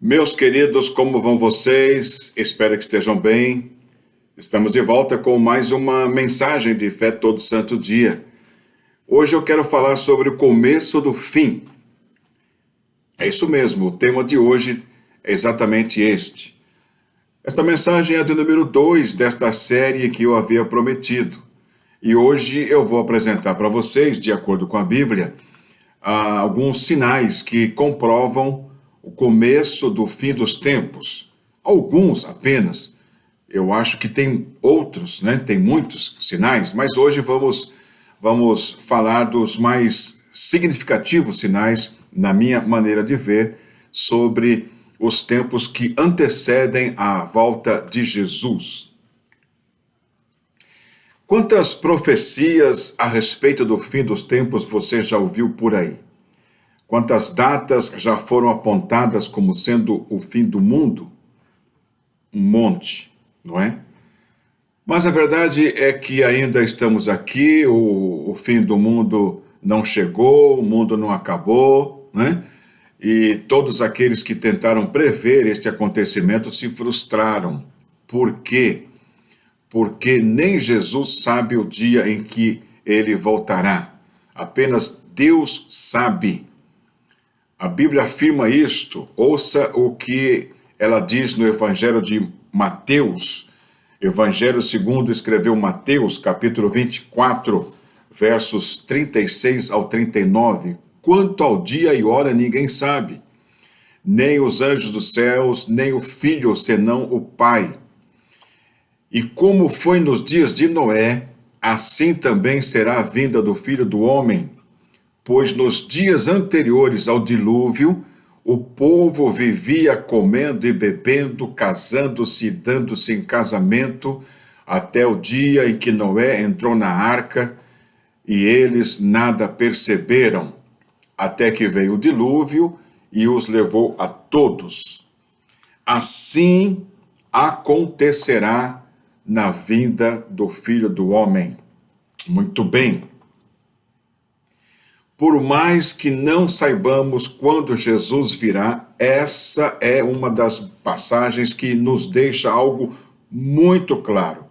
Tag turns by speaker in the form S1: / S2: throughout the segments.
S1: Meus queridos, como vão vocês? Espero que estejam bem. Estamos de volta com mais uma mensagem de fé todo santo dia. Hoje eu quero falar sobre o começo do fim. É isso mesmo, o tema de hoje é exatamente este. Esta mensagem é do número 2 desta série que eu havia prometido. E hoje eu vou apresentar para vocês, de acordo com a Bíblia, alguns sinais que comprovam o começo do fim dos tempos. Alguns apenas. Eu acho que tem outros, né? Tem muitos sinais, mas hoje vamos falar dos mais significativos sinais, na minha maneira de ver, sobre os tempos que antecedem a volta de Jesus. Quantas profecias a respeito do fim dos tempos você já ouviu por aí? Quantas datas já foram apontadas como sendo o fim do mundo? Um monte, não é? Mas a verdade é que ainda estamos aqui, o fim do mundo não chegou, o mundo não acabou, né? E todos aqueles que tentaram prever este acontecimento se frustraram. Por quê? Porque nem Jesus sabe o dia em que ele voltará. Apenas Deus sabe. A Bíblia afirma isto. Ouça o que ela diz no Evangelho de Mateus. Evangelho segundo escreveu Mateus, capítulo 24, versos 36 ao 39. Quanto ao dia e hora ninguém sabe, nem os anjos dos céus, nem o Filho, senão o Pai. E como foi nos dias de Noé, assim também será a vinda do Filho do Homem. Pois nos dias anteriores ao dilúvio, o povo vivia comendo e bebendo, casando-se e dando-se em casamento, até o dia em que Noé entrou na arca, e eles nada perceberam, até que veio o dilúvio e os levou a todos. Assim acontecerá na vinda do Filho do Homem. Muito bem. Por mais que não saibamos quando Jesus virá, essa é uma das passagens que nos deixa algo muito claro.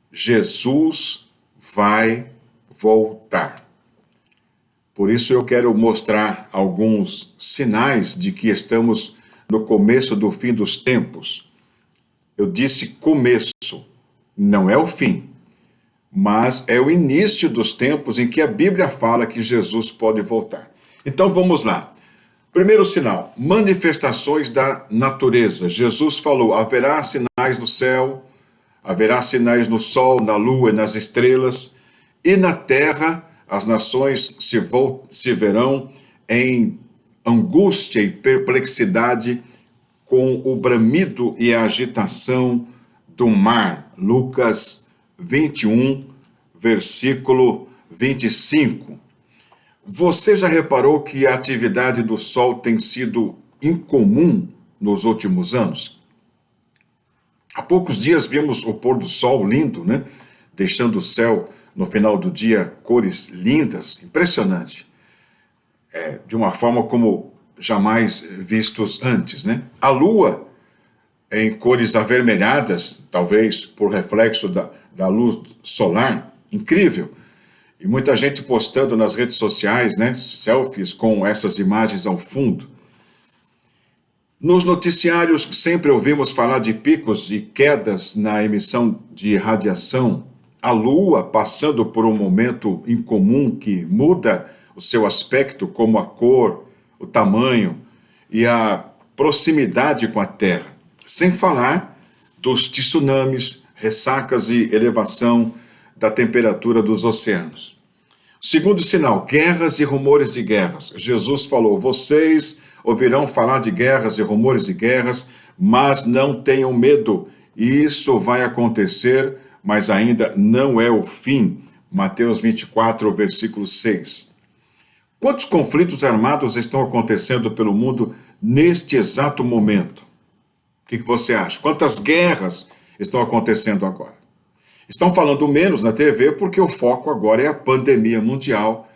S1: Jesus vai voltar. Por isso eu quero mostrar alguns sinais de que estamos no começo do fim dos tempos. Eu disse começo, não é o fim. Mas é o início dos tempos em que a Bíblia fala que Jesus pode voltar. Então vamos lá. Primeiro sinal, manifestações da natureza. Jesus falou, haverá sinais no céu, haverá sinais no sol, na lua e nas estrelas, e na terra as nações se verão em angústia e perplexidade com o bramido e a agitação do mar. Lucas 21, versículo 25. Você já reparou que a atividade do Sol tem sido incomum nos últimos anos? Há poucos dias vimos o pôr do sol lindo, né? Deixando o céu no final do dia cores lindas, impressionante. De uma forma como jamais vistos antes, né? A lua em cores avermelhadas, talvez por reflexo da luz solar, incrível. E muita gente postando nas redes sociais, né, selfies com essas imagens ao fundo. Nos noticiários sempre ouvimos falar de picos e quedas na emissão de radiação. A Lua passando por um momento incomum que muda o seu aspecto, como a cor, o tamanho e a proximidade com a Terra. Sem falar dos tsunamis, ressacas e elevação da temperatura dos oceanos. Segundo sinal, guerras e rumores de guerras. Jesus falou, vocês ouvirão falar de guerras e rumores de guerras, mas não tenham medo. Isso vai acontecer, mas ainda não é o fim. Mateus 24, versículo 6. Quantos conflitos armados estão acontecendo pelo mundo neste exato momento? O que você acha? Quantas guerras estão acontecendo agora? Estão falando menos na TV porque o foco agora é a pandemia mundial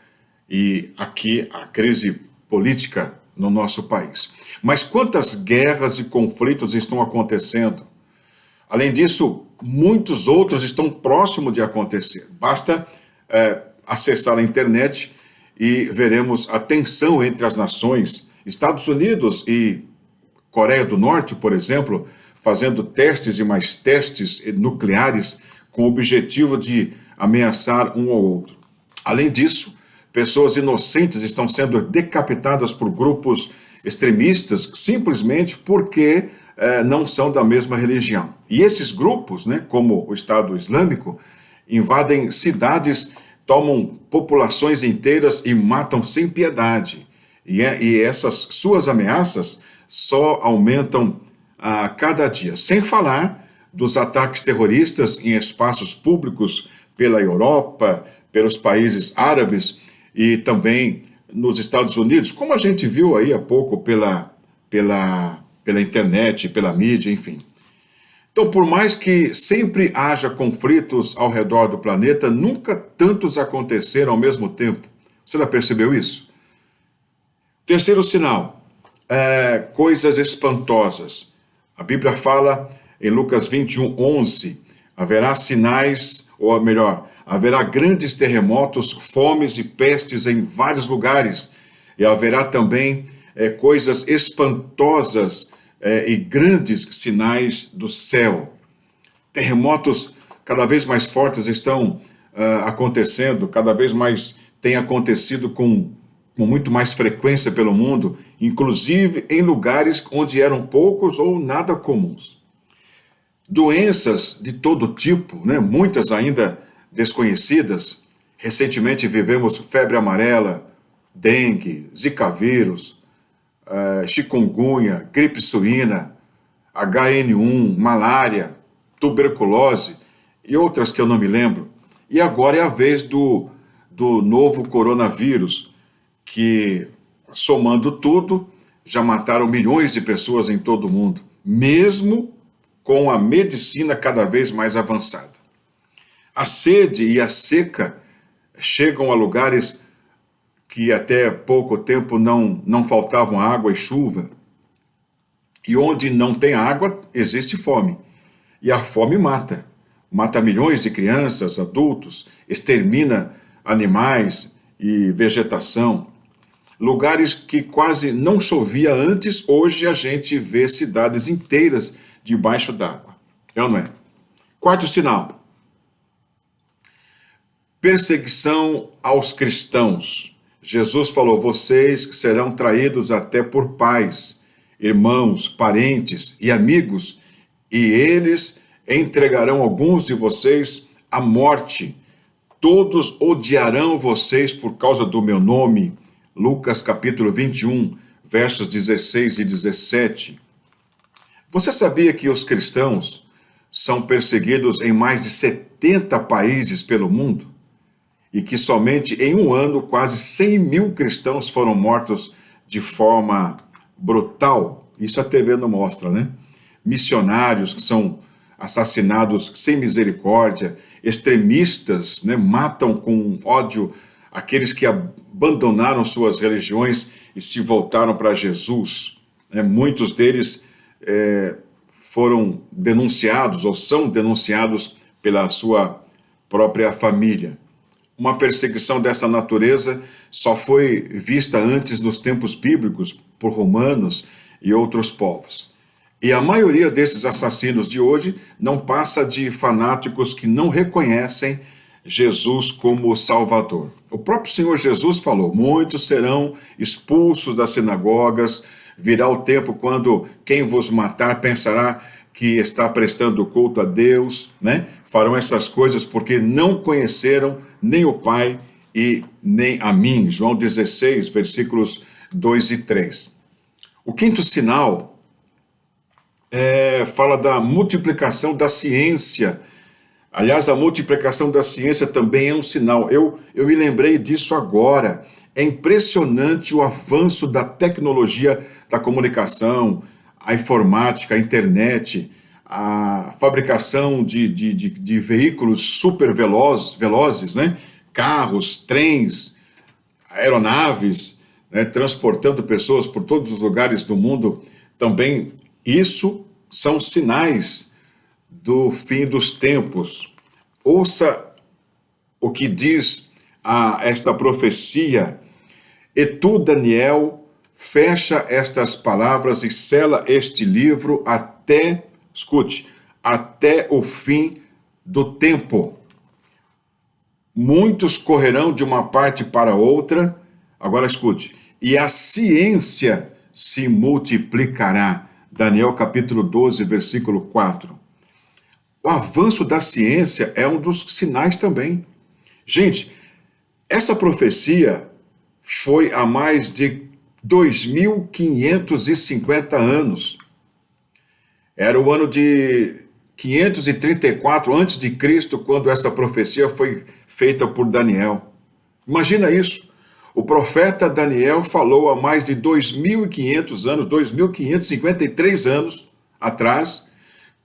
S1: e aqui a crise política no nosso país. Mas quantas guerras e conflitos estão acontecendo? Além disso, muitos outros estão próximos de acontecer. Basta acessar a internet e veremos a tensão entre as nações. Estados Unidos e Coreia do Norte, por exemplo, fazendo testes e mais testes nucleares com o objetivo de ameaçar um ao outro. Além disso, pessoas inocentes estão sendo decapitadas por grupos extremistas simplesmente porque não são da mesma religião. E esses grupos, né, como o Estado Islâmico, invadem cidades, tomam populações inteiras e matam sem piedade. E essas suas ameaças só aumentam a cada dia. Sem falar dos ataques terroristas em espaços públicos pela Europa, pelos países árabes e também nos Estados Unidos, como a gente viu aí há pouco pela internet, pela mídia, enfim. Então, por mais que sempre haja conflitos ao redor do planeta, nunca tantos aconteceram ao mesmo tempo. Você já percebeu isso? Terceiro sinal, coisas espantosas. A Bíblia fala em Lucas 21:11, haverá sinais, ou melhor, haverá grandes terremotos, fomes e pestes em vários lugares, e haverá também coisas espantosas e grandes sinais do céu. Terremotos cada vez mais fortes estão acontecendo, cada vez mais tem acontecido com muito mais frequência pelo mundo, inclusive em lugares onde eram poucos ou nada comuns. Doenças de todo tipo, né? Muitas ainda desconhecidas. Recentemente vivemos febre amarela, dengue, zika vírus, chikungunya, gripe suína, HN1, malária, tuberculose e outras que eu não me lembro. E agora é a vez do novo coronavírus, que, somando tudo, já mataram milhões de pessoas em todo o mundo, mesmo com a medicina cada vez mais avançada. A sede e a seca chegam a lugares que até pouco tempo não faltavam água e chuva. E onde não tem água, existe fome. E a fome mata. Mata milhões de crianças, adultos, extermina animais e vegetação. Lugares que quase não chovia antes, hoje a gente vê cidades inteiras debaixo d'água. É ou não é? Quarto sinal. Perseguição aos cristãos. Jesus falou, vocês serão traídos até por pais, irmãos, parentes e amigos, e eles entregarão alguns de vocês à morte. Todos odiarão vocês por causa do meu nome. Lucas capítulo 21, versos 16 e 17. Você sabia que os cristãos são perseguidos em mais de 70 países pelo mundo? E que somente em um ano quase 100 mil cristãos foram mortos de forma brutal? Isso a TV não mostra, né? Missionários que são assassinados sem misericórdia, extremistas, né, matam com ódio aqueles que abandonaram suas religiões e se voltaram para Jesus. Muitos deles foram denunciados ou são denunciados pela sua própria família. Uma perseguição dessa natureza só foi vista antes nos tempos bíblicos por romanos e outros povos. E a maioria desses assassinos de hoje não passa de fanáticos que não reconhecem Jesus como Salvador. O próprio Senhor Jesus falou, muitos serão expulsos das sinagogas, virá o tempo quando quem vos matar pensará que está prestando culto a Deus, né? Farão essas coisas porque não conheceram nem o Pai e nem a mim. João 16, versículos 2 e 3. O quinto sinal fala da multiplicação da ciência. Aliás, a multiplicação da ciência também é um sinal. Eu me lembrei disso agora. É impressionante o avanço da tecnologia da comunicação, a informática, a internet, a fabricação de veículos super velozes, né? Carros, trens, aeronaves, né, transportando pessoas por todos os lugares do mundo, também isso são sinais do fim dos tempos. Ouça o que diz esta profecia: e tu, Daniel, fecha estas palavras e sela este livro até, escute, até o fim do tempo. Muitos correrão de uma parte para outra, agora escute, e a ciência se multiplicará. Daniel capítulo 12, versículo 4. O avanço da ciência é um dos sinais também. Gente, essa profecia foi há mais de 2.550 anos. Era o ano de 534 a.C., quando essa profecia foi feita por Daniel. Imagina isso. O profeta Daniel falou há mais de 2.500 anos, 2.553 anos atrás,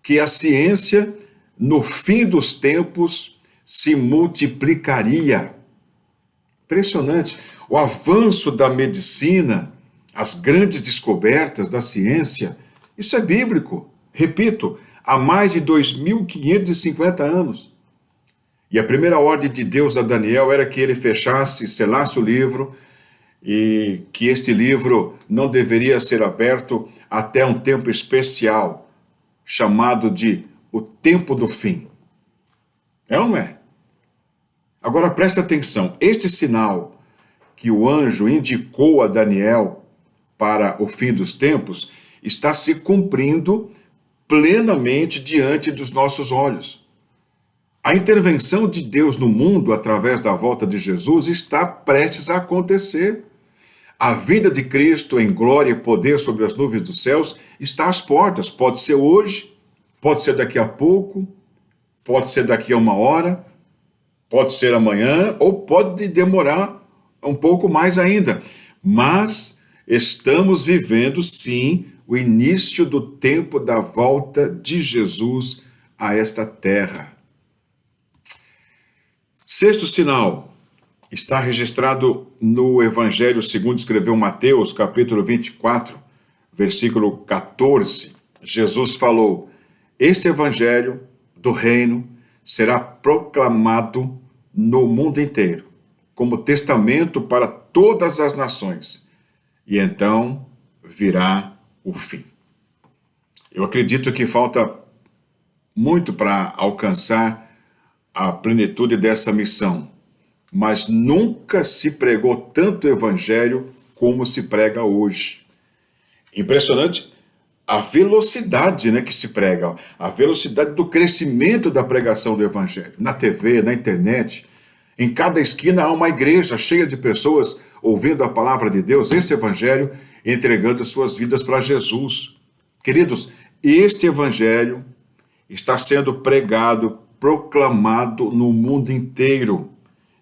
S1: que a ciência, no fim dos tempos, se multiplicaria. Impressionante. O avanço da medicina, as grandes descobertas da ciência, isso é bíblico. Repito, há mais de 2.550 anos. E a primeira ordem de Deus a Daniel era que ele fechasse e selasse o livro, e que este livro não deveria ser aberto até um tempo especial, chamado de o tempo do fim. É ou não é? Agora preste atenção, este sinal que o anjo indicou a Daniel para o fim dos tempos está se cumprindo plenamente diante dos nossos olhos. A intervenção de Deus no mundo através da volta de Jesus está prestes a acontecer. A vinda de Cristo em glória e poder sobre as nuvens dos céus está às portas. Pode ser hoje, pode ser daqui a pouco, pode ser daqui a 1 hora, pode ser amanhã ou pode demorar um pouco mais ainda. Mas estamos vivendo, sim, o início do tempo da volta de Jesus a esta terra. Sexto sinal está registrado no Evangelho segundo escreveu Mateus, capítulo 24, versículo 14. Jesus falou: este Evangelho do reino será proclamado no mundo inteiro, como testamento para todas as nações, e então virá o fim. Eu acredito que falta muito para alcançar a plenitude dessa missão, mas nunca se pregou tanto o evangelho como se prega hoje. Impressionante a velocidade, que se prega, a velocidade do crescimento da pregação do evangelho, na TV, na internet. Em cada esquina há uma igreja cheia de pessoas ouvindo a palavra de Deus, esse evangelho, entregando suas vidas para Jesus. Queridos, este evangelho está sendo pregado, proclamado no mundo inteiro.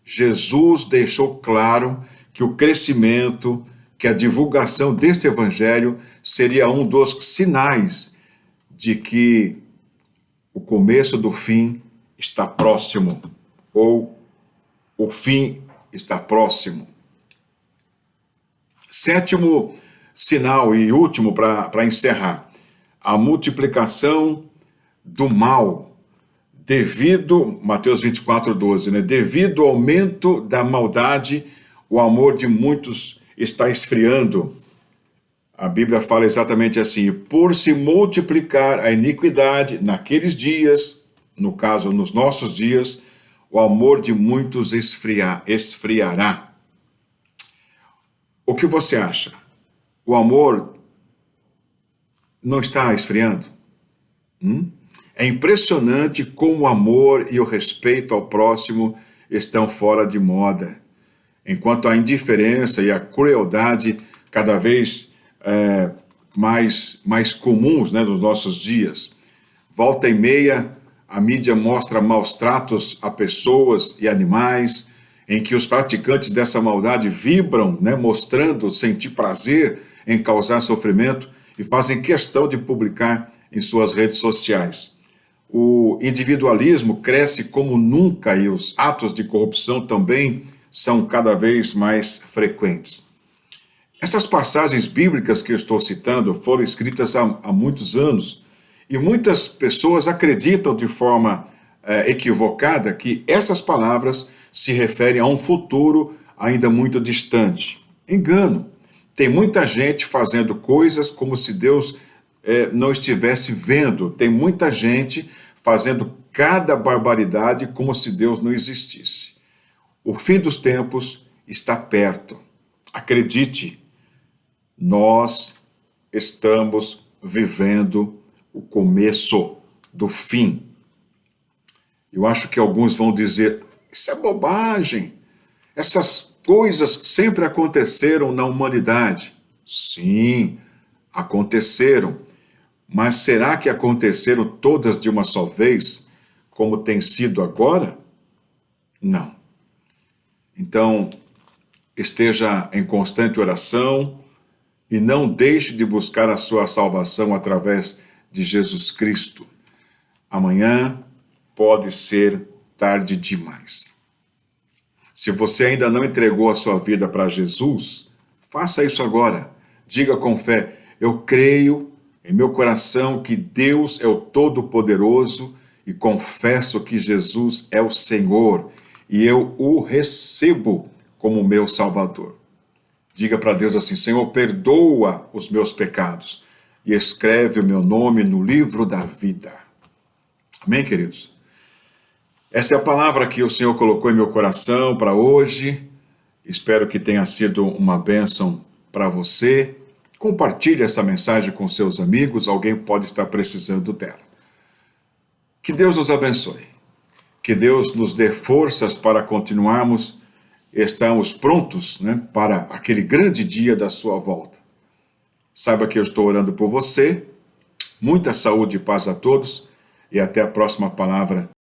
S1: Jesus deixou claro que o crescimento, que a divulgação deste evangelho seria um dos sinais de que o começo do fim está próximo, ou o fim está próximo. Sétimo sinal e último para encerrar: a multiplicação do mal. Mateus 24, 12, devido ao aumento da maldade, o amor de muitos está esfriando. A Bíblia fala exatamente assim: por se multiplicar a iniquidade naqueles dias, no caso, nos nossos dias, o amor de muitos esfriará. O que você acha? O amor não está esfriando? É impressionante como o amor e o respeito ao próximo estão fora de moda, enquanto a indiferença e a crueldade cada vez mais comuns nos nossos dias. Volta e meia, a mídia mostra maus tratos a pessoas e animais, em que os praticantes dessa maldade vibram, mostrando sentir prazer em causar sofrimento e fazem questão de publicar em suas redes sociais. O individualismo cresce como nunca e os atos de corrupção também são cada vez mais frequentes. Essas passagens bíblicas que eu estou citando foram escritas há muitos anos e muitas pessoas acreditam de forma equivocada que essas palavras se referem a um futuro ainda muito distante. Engano. Tem muita gente fazendo coisas como se Deus não estivesse vendo. Tem muita gente fazendo cada barbaridade como se Deus não existisse. O fim dos tempos está perto. Acredite, nós estamos vivendo o começo do fim. Eu acho que alguns vão dizer, isso é bobagem. Essas coisas sempre aconteceram na humanidade. Sim, aconteceram. Mas será que aconteceram todas de uma só vez, como tem sido agora? Não. Então, esteja em constante oração e não deixe de buscar a sua salvação através de Jesus Cristo. Amanhã pode ser tarde demais. Se você ainda não entregou a sua vida para Jesus, faça isso agora. Diga com fé, eu creio em meu coração que Deus é o Todo-Poderoso e confesso que Jesus é o Senhor e eu o recebo como meu Salvador. Diga para Deus assim, Senhor, perdoa os meus pecados e escreve o meu nome no livro da vida. Amém, queridos? Essa é a palavra que o Senhor colocou em meu coração para hoje. Espero que tenha sido uma bênção para você. Compartilhe essa mensagem com seus amigos, alguém pode estar precisando dela. Que Deus nos abençoe. Que Deus nos dê forças para continuarmos, estamos prontos, para aquele grande dia da sua volta. Saiba que eu estou orando por você. Muita saúde e paz a todos e até a próxima palavra